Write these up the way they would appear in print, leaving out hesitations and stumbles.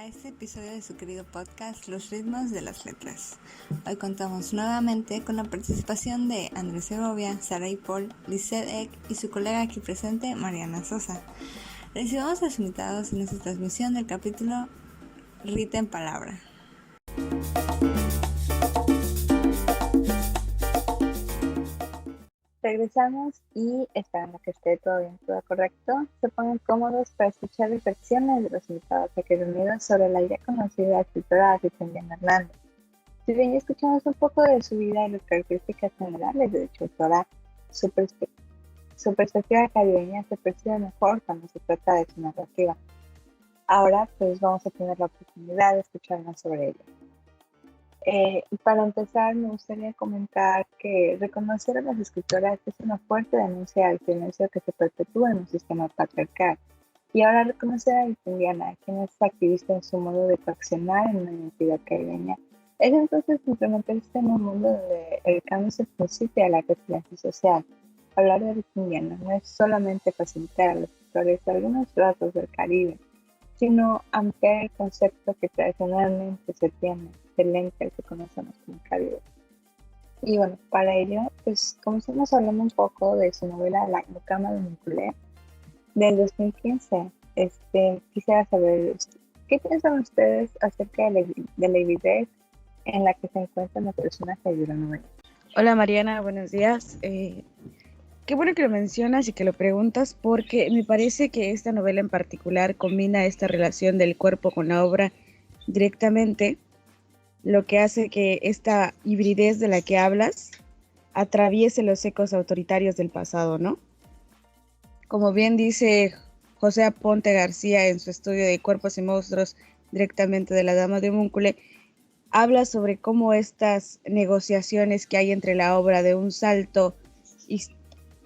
este episodio de su querido podcast Los ritmos de las letras. Hoy contamos nuevamente con la participación de Andrés Segovia, Sara y Paul, Lizeth Eck y su colega aquí presente, Mariana Sosa. Recibamos a los invitados en esta transmisión del capítulo Rita en Palabra. Regresamos y esperando que esté todo bien, todo correcto, se pongan cómodos para escuchar reflexiones de los invitados aquí reunidos sobre la ya conocida escritora Rita Hernández. Si bien ya escuchamos un poco de su vida y las características generales de dicha autora, su perspectiva caribeña se percibe mejor cuando se trata de su narrativa. Ahora pues vamos a tener la oportunidad de escuchar más sobre ella. Para empezar, me gustaría comentar que reconocer a las escritoras es una fuerte denuncia al silencio que se perpetúa en un sistema patriarcal. Y ahora reconocer a Indiana, quien es activista en su modo de coaccionar en una identidad caribeña, es entonces implementarse en un mundo donde el cambio se principia a la resiliencia social. Hablar de Indiana no es solamente facilitar a los escritores algunos rasgos del Caribe, sino ampliar el concepto que tradicionalmente se tiene del ente que conocemos como Caribe. Y bueno, para ello, pues comencemos hablando un poco de su novela La mucama de Homiculé, del 2015. Quisiera saber, ¿qué piensan ustedes acerca de la avidez en la que se encuentran los personajes de la novela? Hola Mariana, buenos días. Qué bueno que lo mencionas y que lo preguntas, porque me parece que esta novela en particular combina esta relación del cuerpo con la obra directamente, lo que hace que esta hibridez de la que hablas atraviese los ecos autoritarios del pasado, ¿no? Como bien dice José Aponte García en su estudio de Cuerpos y Monstruos directamente de la Dama de Homiculé, habla sobre cómo estas negociaciones que hay entre la obra de un salto y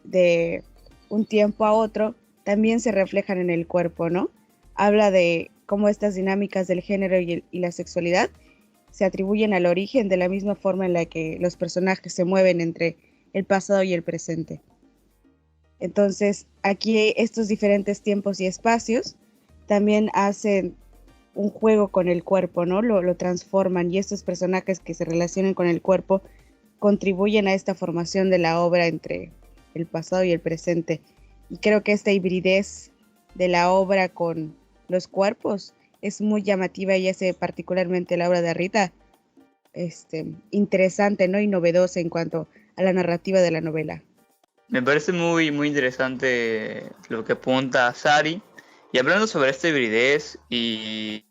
de un tiempo a otro también se reflejan en el cuerpo, ¿no? Habla de cómo estas dinámicas del género y la sexualidad se atribuyen al origen de la misma forma en la que los personajes se mueven entre el pasado y el presente. Entonces, aquí estos diferentes tiempos y espacios también hacen un juego con el cuerpo, ¿no? Lo transforman, y estos personajes que se relacionan con el cuerpo contribuyen a esta formación de la obra entre el pasado y el presente. Y creo que esta hibridez de la obra con los cuerpos es muy llamativa y hace particularmente la obra de Rita interesante, ¿no? Y novedosa en cuanto a la narrativa de la novela. Me parece muy interesante lo que apunta Sari. Y hablando sobre esta hibridez en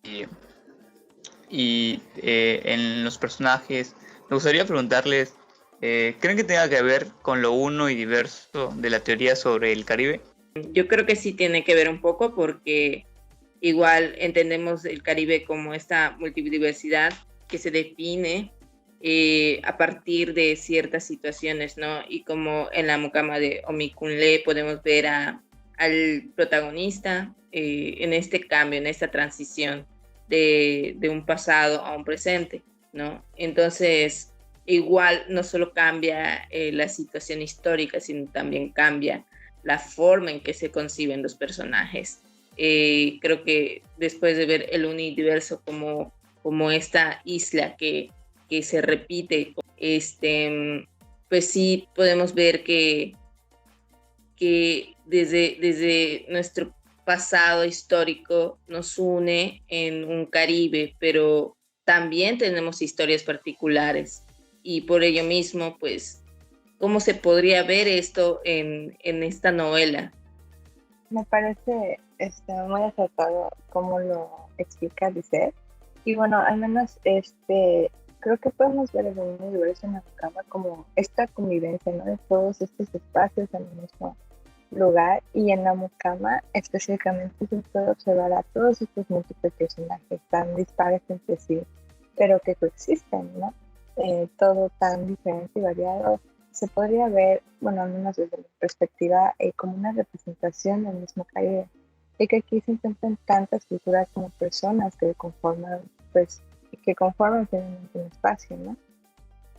los personajes, me gustaría preguntarles, ¿creen que tenga que ver con lo uno y diverso de la teoría sobre el Caribe? Yo creo que sí tiene que ver un poco, porque igual entendemos el Caribe como esta multidiversidad que se define a partir de ciertas situaciones, ¿no? Y como en la mucama de Omiculé podemos ver al protagonista en este cambio, en esta transición de un pasado a un presente, ¿no? Entonces, igual no solo cambia la situación histórica, sino también cambia la forma en que se conciben los personajes. Creo que después de ver el universo como esta isla que se repite, pues sí podemos ver que desde nuestro pasado histórico nos une en un Caribe, pero también tenemos historias particulares, y por ello mismo, pues, ¿cómo se podría ver esto en esta novela? Me parece muy acertado cómo lo explica Lizeth. Y bueno, al menos creo que podemos ver el universo en la mucama como esta convivencia, ¿no? De todos estos espacios en el mismo lugar, y en la mucama específicamente se puede observar a todos estos múltiples personajes tan dispares entre sí, pero que coexisten, ¿no? Todo tan diferente y variado. Se podría ver, bueno, al menos desde mi perspectiva, como una representación del mismo Caribe, y que aquí se encuentran tantas culturas como personas que conforman, pues, finalmente un espacio, ¿no?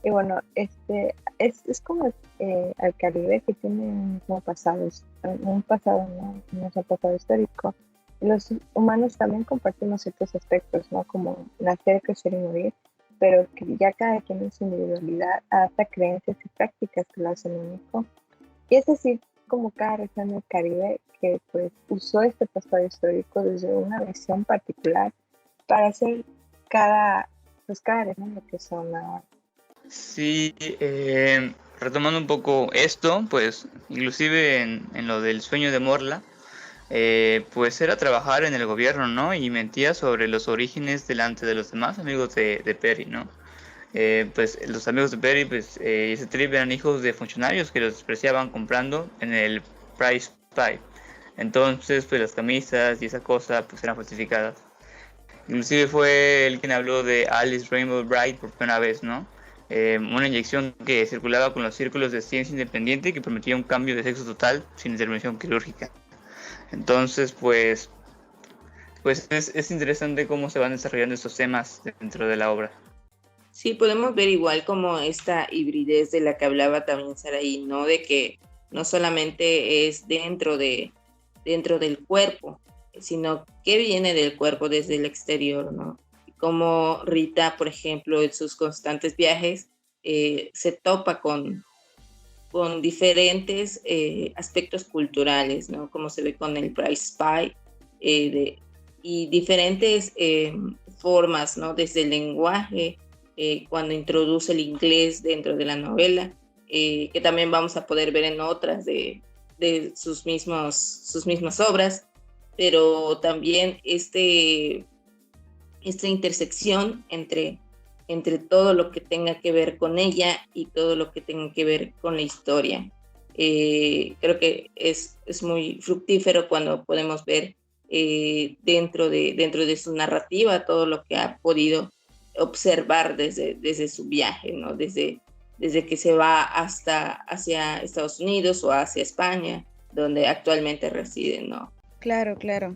Y bueno, es como el Caribe, que tiene un mismo pasado, ¿no? Un mismo pasado histórico, los humanos también compartimos ciertos aspectos, ¿no? Como nacer, crecer y morir, pero que ya cada quien en su individualidad adapta creencias y prácticas que lo hacen único. Y es así como cada región del Caribe que pues usó este pasado histórico desde una visión particular para hacer cada región lo que son ahora. Sí, retomando un poco esto, pues inclusive en lo del sueño de Morla, pues era trabajar en el gobierno, ¿no? Y mentía sobre los orígenes delante de los demás amigos de Perry, ¿no? Pues los amigos de Perry, pues ese trip eran hijos de funcionarios que los despreciaban comprando en el Price Pie. Entonces, pues las camisas y esa cosa, pues eran falsificadas. Inclusive fue él quien habló de Alice Rainbow Bright por primera vez, ¿no? Una inyección que circulaba con los círculos de ciencia independiente que prometía un cambio de sexo total sin intervención quirúrgica. Entonces, pues es interesante cómo se van desarrollando estos temas dentro de la obra. Sí, podemos ver igual como esta hibridez de la que hablaba también Saraí, ¿no? De que no solamente es dentro del cuerpo, sino que viene del cuerpo desde el exterior, ¿no? Como Rita, por ejemplo, en sus constantes viajes, se topa con diferentes aspectos culturales, ¿no? Como se ve con el Price Pie, y diferentes formas, ¿no? Desde el lenguaje, cuando introduce el inglés dentro de la novela, que también vamos a poder ver en otras de sus mismas obras, pero también esta intersección entre todo lo que tenga que ver con ella y todo lo que tenga que ver con la historia. Creo que es muy fructífero cuando podemos ver dentro de su narrativa todo lo que ha podido observar desde su viaje, ¿no? Desde que se va hacia Estados Unidos o hacia España, donde actualmente reside, ¿no? Claro, claro.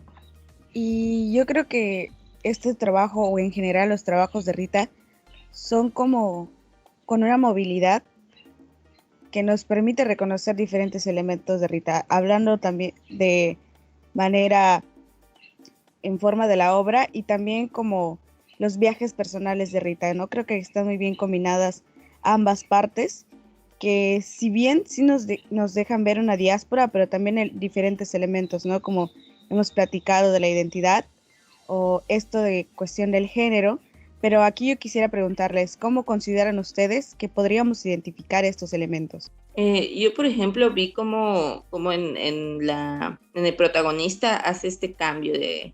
Y yo creo que este trabajo, o en general los trabajos de Rita, son como con una movilidad que nos permite reconocer diferentes elementos de Rita, hablando también de manera en forma de la obra y también como los viajes personales de Rita, ¿no? Creo que están muy bien combinadas ambas partes, que si bien sí nos dejan ver una diáspora, pero también diferentes elementos, ¿no? Como hemos platicado de la identidad o esto de cuestión del género, pero aquí yo quisiera preguntarles, ¿cómo consideran ustedes que podríamos identificar estos elementos? Yo, por ejemplo, vi como en el protagonista hace este cambio de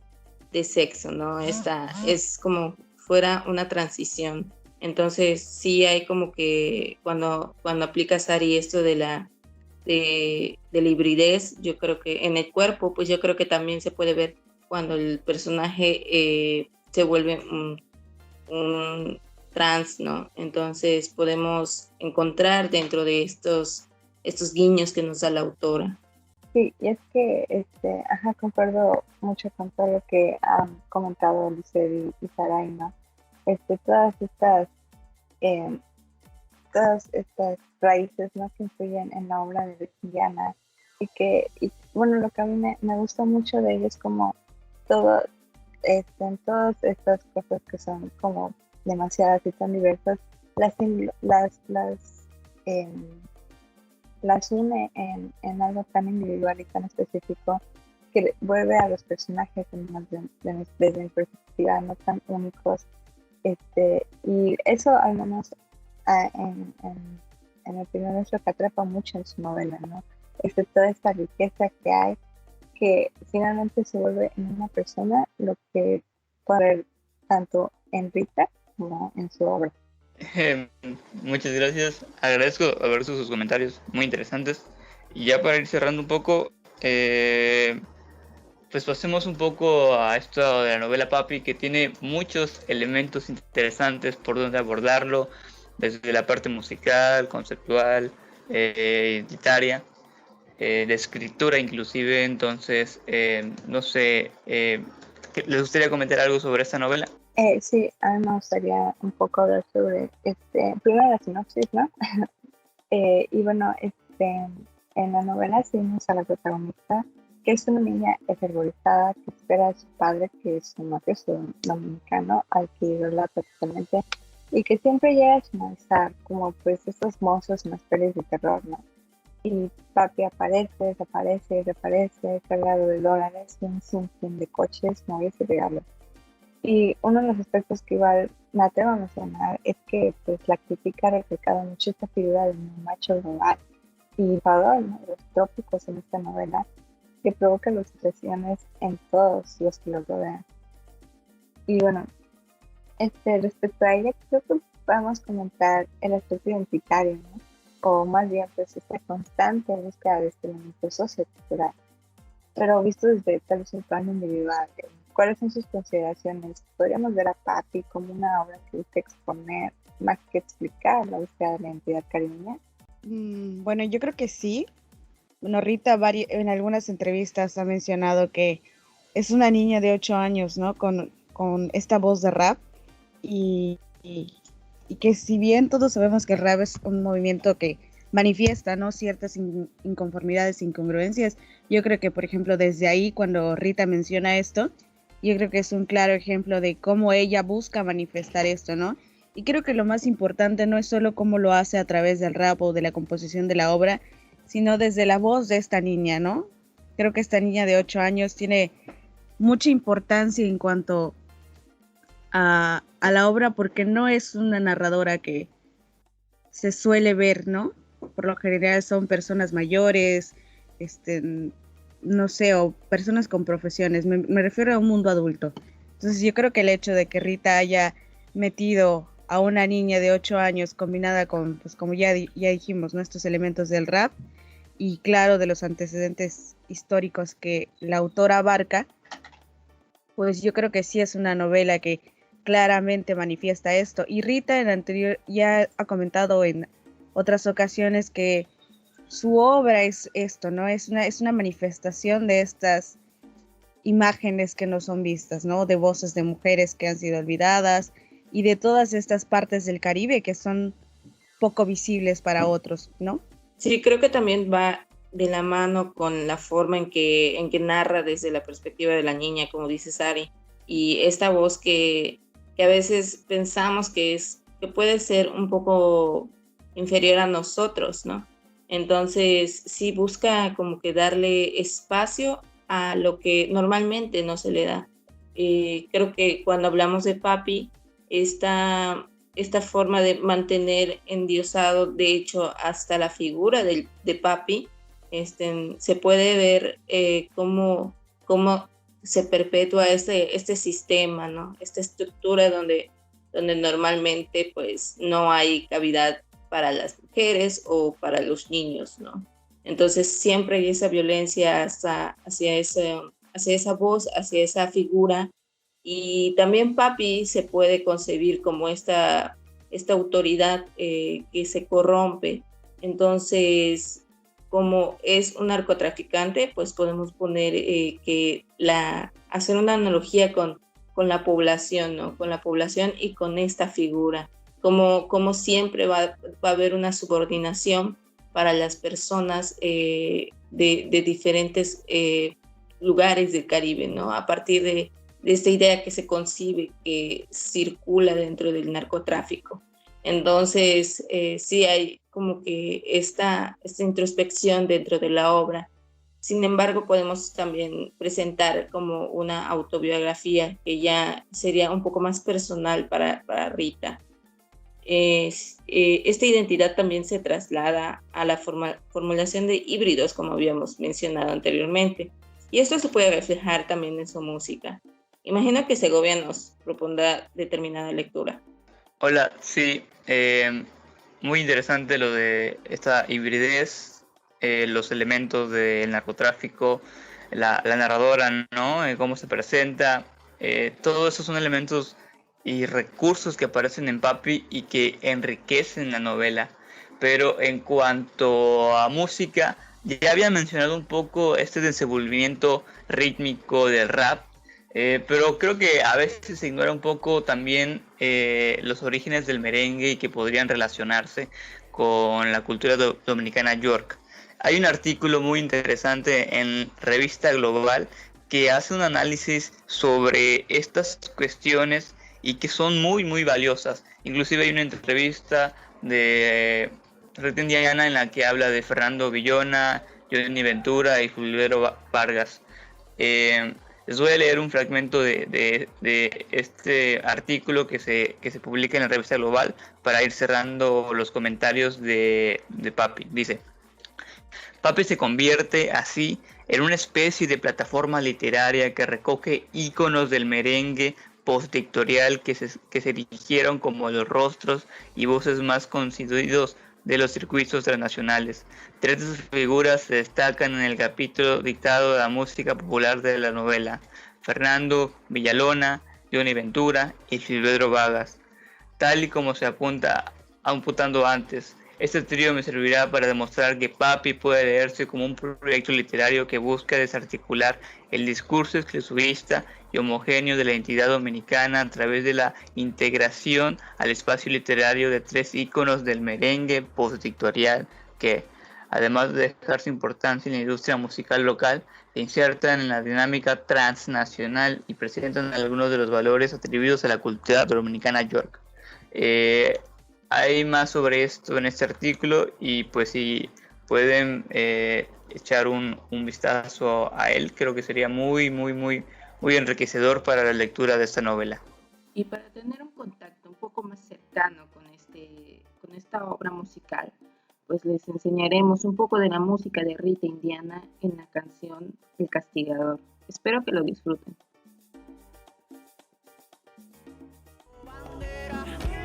sexo, ¿no? Es como fuera una transición. Entonces, sí hay como que cuando aplica Sari esto de la hibridez, yo creo que en el cuerpo, pues yo creo que también se puede ver cuando el personaje se vuelve un trans, ¿no? Entonces podemos encontrar dentro de estos guiños que nos da la autora. Sí, y es que, concuerdo mucho con todo lo que han comentado Lisset y Saray, ¿no? Todas estas raíces, ¿no? Que influyen en la obra de Virginiana bueno, lo que a mí me gusta mucho de ella es como todas estas cosas que son como demasiadas y tan diversas, las une en algo tan individual y tan específico que vuelve a los personajes desde mi perspectiva no tan únicos, y eso al menos en mi opinión es lo que atrapa mucho en su novela, ¿no? Toda esta riqueza que hay, que finalmente se vuelve en una persona lo que puede ver tanto en Rita como en su obra. Muchas gracias, agradezco haber sus comentarios muy interesantes. Y ya para ir cerrando un poco, pues pasemos un poco a esto de la novela Papi, que tiene muchos elementos interesantes por donde abordarlo, desde la parte musical, conceptual, identitaria, de escritura inclusive. Entonces, no sé, ¿les gustaría comentar algo sobre esta novela? Sí, a mí me gustaría un poco hablar sobre primero la sinopsis, ¿no? Y bueno, en la novela seguimos a la protagonista que es una niña enfervorizada que espera a su padre, que es un mafioso dominicano, al que idolatra totalmente, y que siempre llega a finalizar como pues estos monstruos más pelis de terror, ¿no? Y papi aparece, desaparece, reaparece, cargado de dólares, un sinfín de coches, móviles y regalos. Y uno de los aspectos que igual me atrevo a mencionar es que pues la crítica ha reflejado mucho esta figura de un macho global y llevador, ¿no?, de los trópicos en esta novela, que provoca ilustraciones en todos los que lo rodean. Y bueno, respecto a ella, creo que podemos comentar el aspecto identitario, ¿no? O más bien, pues, esta constante búsqueda de este elemento sociocultural, pero visto desde tal vez un plano individual. ¿Cuáles son sus consideraciones? ¿Podríamos ver a Papi como una obra que busca exponer más que explicar la búsqueda de la identidad caribeña? Bueno, yo creo que sí. Bueno, Rita en algunas entrevistas ha mencionado que es una niña de 8 años, ¿no? Con esta voz de rap y que si bien todos sabemos que el rap es un movimiento que manifiesta, ¿no?, ciertas inconformidades, incongruencias, yo creo que, por ejemplo, desde ahí, cuando Rita menciona esto, yo creo que es un claro ejemplo de cómo ella busca manifestar esto, ¿no? Y creo que lo más importante no es solo cómo lo hace a través del rap o de la composición de la obra, sino desde la voz de esta niña, ¿no? Creo que esta niña de 8 años tiene mucha importancia en cuanto a la obra, porque no es una narradora que se suele ver, ¿no? Por lo general son personas mayores, no sé, o personas con profesiones. Me refiero a un mundo adulto. Entonces yo creo que el hecho de que Rita haya metido a una niña de 8 años combinada con, pues como ya dijimos, ¿no?, estos elementos del rap y claro, de los antecedentes históricos que la autora abarca, pues yo creo que sí es una novela que claramente manifiesta esto. Y Rita en anterior ya ha comentado en otras ocasiones que su obra es esto, ¿no? Es una manifestación de estas imágenes que no son vistas, ¿no? De voces de mujeres que han sido olvidadas y de todas estas partes del Caribe que son poco visibles para otros, ¿no? Sí, creo que también va de la mano con la forma en que narra desde la perspectiva de la niña, como dice Sari, y esta voz que a veces pensamos que puede ser un poco inferior a nosotros, ¿no? Entonces, sí busca como que darle espacio a lo que normalmente no se le da. Creo que cuando hablamos de Papi, esta forma de mantener endiosado, de hecho, hasta la figura de Papi, se puede ver cómo se perpetúa este sistema, ¿no? Esta estructura donde normalmente pues no hay cavidad para las mujeres o para los niños, ¿no? Entonces siempre hay esa violencia hacia esa voz, hacia esa figura. Y también Papi se puede concebir como esta autoridad que se corrompe. Entonces, como es un narcotraficante, pues podemos poner hacer una analogía con la población, ¿no? Con la población y con esta figura. Como siempre va a haber una subordinación para las personas de diferentes lugares del Caribe, ¿no? A partir de esta idea que se concibe, que circula dentro del narcotráfico. Entonces, sí hay como que esta introspección dentro de la obra. Sin embargo, podemos también presentar como una autobiografía que ya sería un poco más personal para Rita. Esta identidad también se traslada a la formulación de híbridos, como habíamos mencionado anteriormente. Y esto se puede reflejar también en su música. Imagino que Segovia nos propondrá determinada lectura. Hola, sí, muy interesante lo de esta hibridez, los elementos del narcotráfico, la narradora, ¿no? Cómo se presenta, todo eso son elementos y recursos que aparecen en Papi y que enriquecen la novela. Pero en cuanto a música, ya había mencionado un poco este desenvolvimiento rítmico del rap, pero creo que a veces se ignora un poco también los orígenes del merengue y que podrían relacionarse con la cultura dominicana York. Hay un artículo muy interesante en Revista Global que hace un análisis sobre estas cuestiones y que son muy, muy valiosas. Inclusive hay una entrevista de Rita Indiana en la que habla de Fernando Villona, Johnny Ventura y Julio Vargas. Les voy a leer un fragmento de este artículo que se publica en la Revista Global para ir cerrando los comentarios de Papi. Dice: Papi se convierte así en una especie de plataforma literaria que recoge íconos del merengue postdictorial que se dirigieron como los rostros y voces más constituidos de los circuitos transnacionales. Tres de sus figuras se destacan en el capítulo dictado a la música popular de la novela: Fernando Villalona, Johnny Ventura y Silvedro Vargas. Tal y como se apuntando antes, este trío me servirá para demostrar que Papi puede leerse como un proyecto literario que busca desarticular el discurso exclusivista y homogéneo de la identidad dominicana a través de la integración al espacio literario de tres íconos del merengue postdictorial que, además de dejar su importancia en la industria musical local, se insertan en la dinámica transnacional y presentan algunos de los valores atribuidos a la cultura dominicana York. Hay más sobre esto en este artículo y pues si pueden echar un vistazo a él, creo que sería muy enriquecedor para la lectura de esta novela. Y para tener un contacto un poco más cercano con esta obra musical, pues les enseñaremos un poco de la música de Rita Indiana en la canción El Castigador. Espero que lo disfruten.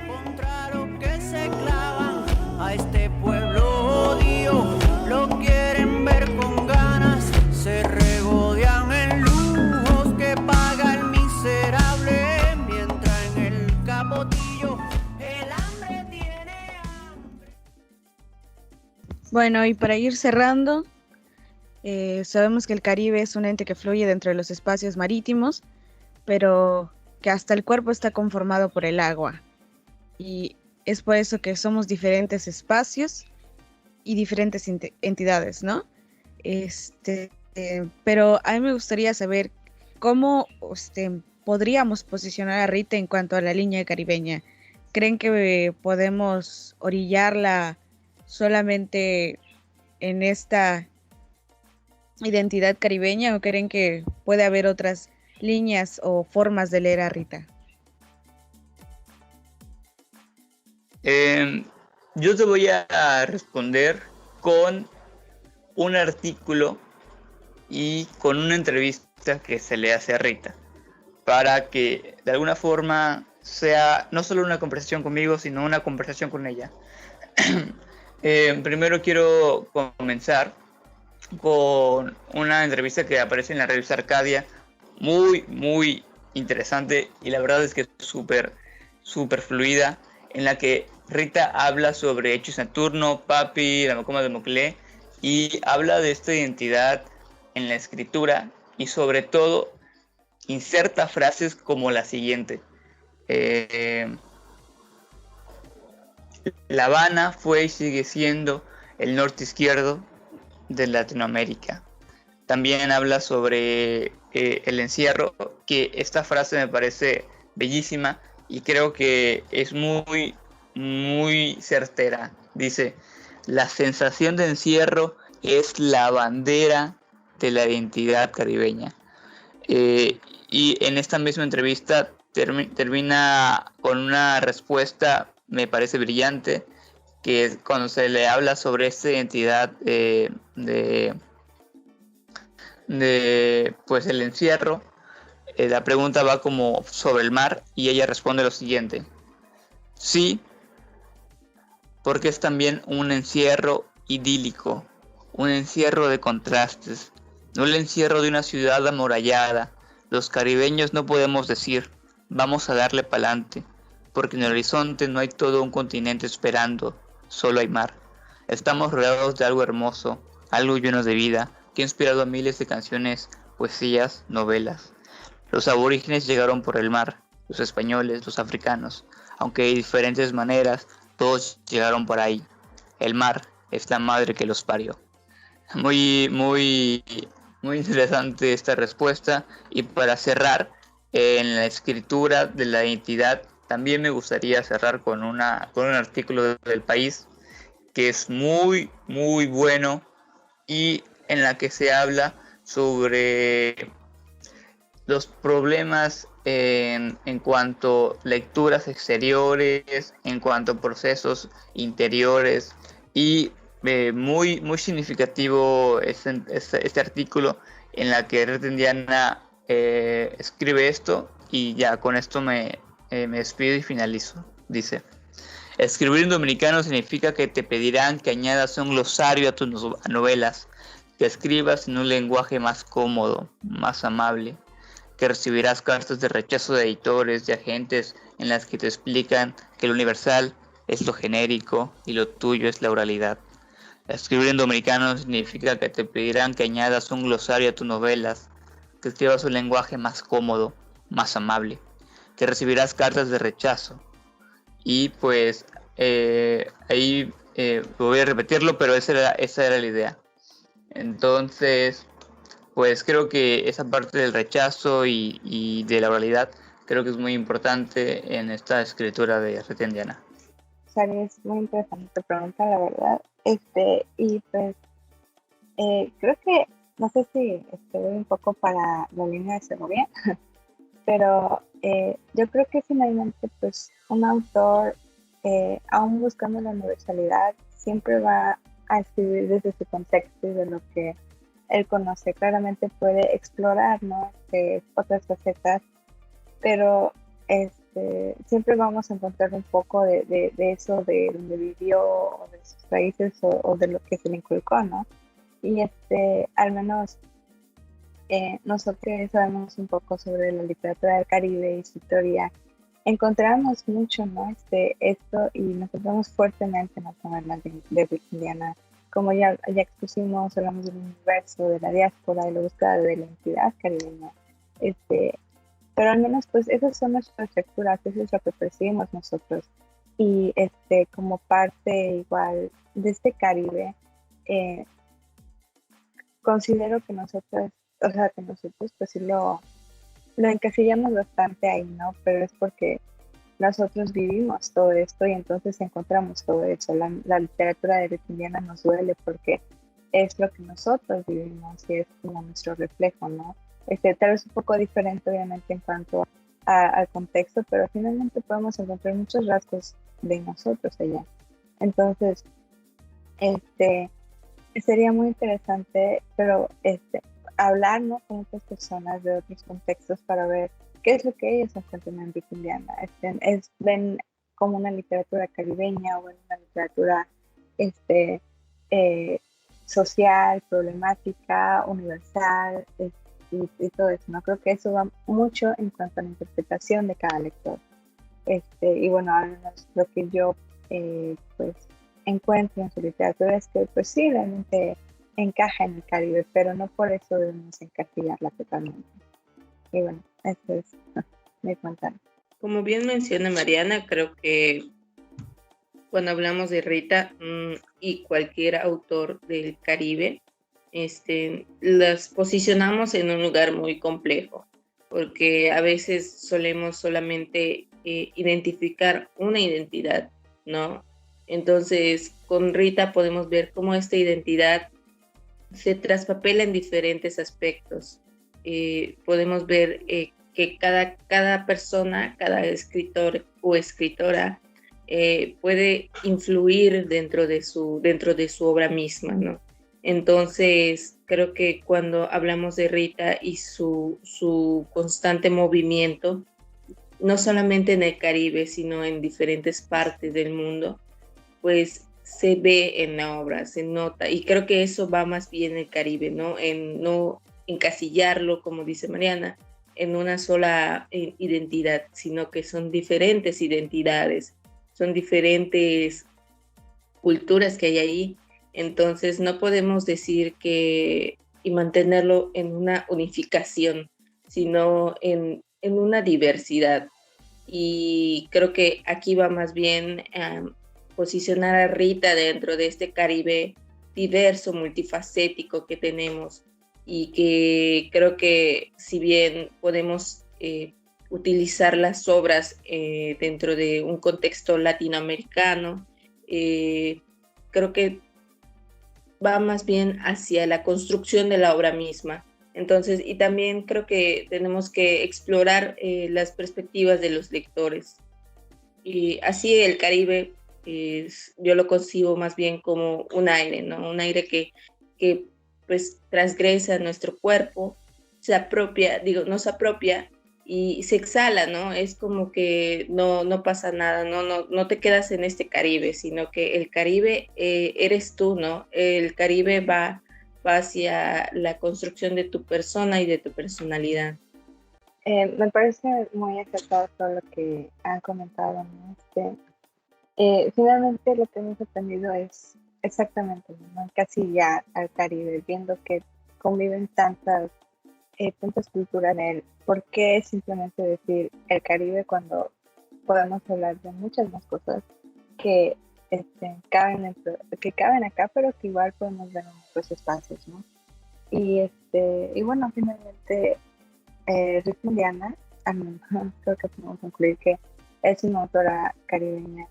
Contra lo que se clavan a este pueblo odio, lo quieren ver con ganas, se regodean en lujos que paga el miserable, mientras en el capotillo el hambre tiene hambre. Bueno, y para ir cerrando, sabemos que el Caribe es un ente que fluye dentro de los espacios marítimos, pero que hasta el cuerpo está conformado por el agua. Y es por eso que somos diferentes espacios y diferentes entidades, ¿no? Pero a mí me gustaría saber cómo podríamos posicionar a Rita en cuanto a la línea caribeña. ¿Creen que podemos orillarla solamente en esta identidad caribeña o creen que puede haber otras líneas o formas de leer a Rita? Yo te voy a responder con un artículo y con una entrevista que se le hace a Rita, para que de alguna forma sea no solo una conversación conmigo, sino una conversación con ella. Primero quiero comenzar con una entrevista que aparece en la revista Arcadia, muy interesante, y la verdad es que es súper fluida, en la que Rita habla sobre Echo y Saturno, Papi, la Macoma de Moclé, y habla de esta identidad en la escritura, y sobre todo inserta frases como la siguiente: La Habana fue y sigue siendo el norte izquierdo de Latinoamérica. También habla sobre el encierro, que esta frase me parece bellísima y creo que es muy certera. Dice: la sensación de encierro es la bandera de la identidad caribeña. Y en esta misma entrevista termina con una respuesta, me parece brillante, que es cuando se le habla sobre esta identidad de pues el encierro. La pregunta va como sobre el mar y ella responde lo siguiente: sí, porque es también un encierro idílico, un encierro de contrastes, no el encierro de una ciudad amurallada. Los caribeños no podemos decir vamos a darle pa'lante, porque en el horizonte no hay todo un continente esperando, solo hay mar. Estamos rodeados de algo hermoso, algo lleno de vida, que ha inspirado a miles de canciones, poesías, novelas. Los aborígenes llegaron por el mar, los españoles, los africanos, aunque de diferentes maneras, todos llegaron por ahí. El mar es la madre que los parió. Muy interesante esta respuesta. Y para cerrar, en la escritura de la identidad, también me gustaría cerrar con un artículo del País que es muy bueno y en la que se habla sobre los problemas en cuanto a lecturas exteriores, en cuanto a procesos interiores, y muy significativo este artículo en la que Red Indiana escribe esto, y ya con esto me despido y finalizo. Dice: escribir en dominicano significa que te pedirán que añadas un glosario a tus novelas, que escribas en un lenguaje más cómodo, más amable, que recibirás cartas de rechazo de editores y agentes en las que te explican que lo universal es lo genérico y lo tuyo es la oralidad. Escribir en dominicano significa que te pedirán que añadas un glosario a tus novelas, que escribas un lenguaje más cómodo, más amable, que recibirás cartas de rechazo. Y pues ahí voy a repetirlo, pero esa era la idea. Entonces, pues creo que esa parte del rechazo y de la oralidad creo que es muy importante en esta escritura de Red Indiana. Sari, es muy interesante tu pregunta, la verdad. Y pues creo que, no sé si voy un poco para la línea de Segovia, pero yo creo que finalmente pues un autor, aún buscando la universalidad, siempre va a escribir desde su contexto y de lo que él conoce. Claramente puede explorar, ¿no? Otras facetas, pero siempre vamos a encontrar un poco de eso, de donde vivió, o de sus raíces, o de lo que se le inculcó, ¿no? Y al menos nosotros que sabemos un poco sobre la literatura del Caribe y su historia, encontramos mucho, ¿no? Esto, y nos encontramos fuertemente en las novelas de Red Indiana. Como ya expusimos, hablamos del universo, de la diáspora, de la búsqueda de la identidad caribeña. Pero al menos pues esas son nuestras lecturas, eso es lo que percibimos nosotros. Y como parte igual de este Caribe, considero que nosotros pues sí lo encasillamos bastante ahí, ¿no? Pero es porque nosotros vivimos todo esto y entonces encontramos todo eso. La literatura de Red Indiana nos duele porque es lo que nosotros vivimos y es como nuestro reflejo, ¿no? Tal vez un poco diferente obviamente en cuanto al contexto, pero finalmente podemos encontrar muchos rasgos de nosotros allá. Entonces, sería muy interesante, pero hablar, ¿no?, con otras personas de otros contextos para ver qué es lo que ellos encuentran en Red Indiana. Ven como una literatura caribeña o ven una literatura social, problemática, universal, y todo eso, ¿no? Creo que eso va mucho en cuanto a la interpretación de cada lector. Y bueno, al menos lo que yo pues encuentro en su literatura es que pues sí, realmente encaja en el Caribe, pero no por eso debemos encasillarla totalmente. Y bueno, eso es mi comentario. Como bien menciona Mariana, creo que cuando hablamos de Rita y cualquier autor del Caribe, las posicionamos en un lugar muy complejo, porque a veces solemos solamente identificar una identidad, ¿no? Entonces, con Rita podemos ver cómo esta identidad se traspapela en diferentes aspectos. Podemos ver que cada persona, cada escritor o escritora puede influir dentro de su obra misma, ¿no? Entonces, creo que cuando hablamos de Rita y su constante movimiento, no solamente en el Caribe, sino en diferentes partes del mundo, pues se ve en la obra, se nota, y creo que eso va más bien en el Caribe, ¿no? En no encasillarlo, como dice Mariana, en una sola identidad, sino que son diferentes identidades, son diferentes culturas que hay ahí. Entonces no podemos decir y mantenerlo en una unificación, sino en una diversidad. Y creo que aquí va más bien posicionar a Rita dentro de este Caribe diverso, multifacético que tenemos y que creo que si bien podemos utilizar las obras dentro de un contexto latinoamericano, creo que va más bien hacia la construcción de la obra misma. Entonces, y también creo que tenemos que explorar las perspectivas de los lectores. Y así el Caribe, yo lo concibo más bien como un aire, ¿no? Un aire que pues transgresa nuestro cuerpo, nos apropia y se exhala, ¿no? Es como que no pasa nada, no te quedas en este Caribe, sino que el Caribe eres tú, ¿no? El Caribe va hacia la construcción de tu persona y de tu personalidad. Me parece muy acertado todo lo que han comentado, ¿no? Finalmente lo que hemos aprendido es exactamente, ¿no? Casi ya al Caribe, viendo que conviven tantas culturas en él. ¿Por qué simplemente decir el Caribe cuando podemos hablar de muchas más cosas que caben acá, pero que igual podemos ver en otros espacios, ¿no? Y bueno, finalmente Ruth Indiana, creo que podemos concluir que es una autora caribeña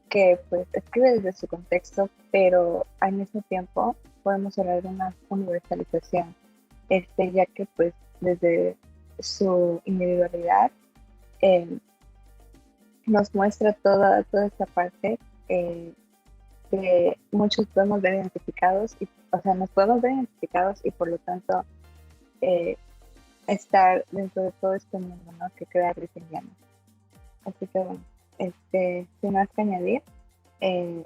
que pues escribe desde su contexto, pero al mismo tiempo podemos hablar de una universalización, ya que pues desde su individualidad nos muestra toda esta parte que muchos podemos ver identificados, nos podemos ver identificados y por lo tanto estar dentro de todo este mundo, ¿no?, que crea Ruth Indiana. Así que bueno, sin más que añadir,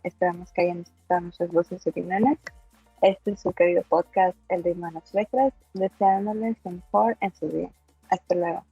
esperamos que hayan escuchado nuestras voces y opiniones. Este es su querido podcast, El Ritmo de las Letras, deseándoles lo mejor en su día. Hasta luego.